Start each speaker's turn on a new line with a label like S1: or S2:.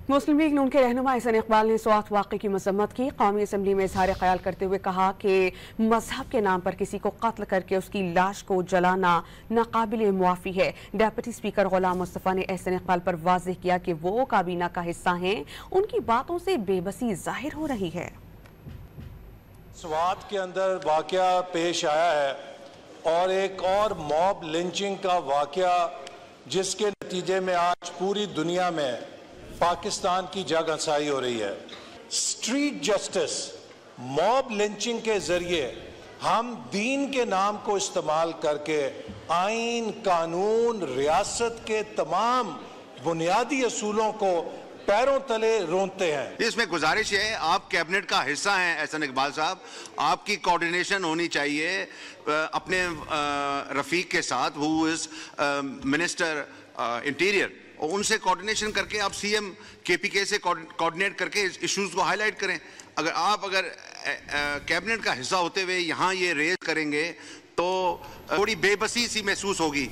S1: मुस्लिम league नून के रहनुमा एहसन इकबाल ने स्वात वाक़े की मजम्मत की। कौमी असम्बली में इजहार ख्याल करते हुए कहा कि मजहब के नाम पर किसी को कत्ल करके उसकी लाश को जलाना नाकाबिल मुआफ़ी है। डेप्यूटी स्पीकर गुलाम मुस्तफ़ा ने एहसन इकबाल पर वाज़ेह किया कि वो काबीना का हिस्सा हैं। उनकी बातों से बेबसी जाहिर हो रही है।
S2: स्वात के अंदर वाक़या पेश आया है और एक और मॉब लिंचिंग का वाक़या जिसके नतीजे में आज पूरी दुनिया में पाकिस्तान की जग हंसाई हो रही है। स्ट्रीट जस्टिस, मॉब लिंचिंग के जरिए हम दीन के नाम को इस्तेमाल करके आइन, कानून, रियासत के तमाम बुनियादी असूलों को पैरों तले रोनते हैं।
S3: इसमें गुजारिश है, आप कैबिनेट का हिस्सा हैं एहसन इकबाल साहब, आपकी कोऑर्डिनेशन होनी चाहिए अपने रफीक के साथ, हु इज मिनिस्टर इंटीरियर, और उनसे कोऑर्डिनेशन करके आप सीएम केपीके से कोऑर्डिनेट करके इश्यूज को हाईलाइट करें। अगर कैबिनेट का हिस्सा होते हुए यहाँ ये रेज करेंगे तो थोड़ी बेबसी सी महसूस होगी।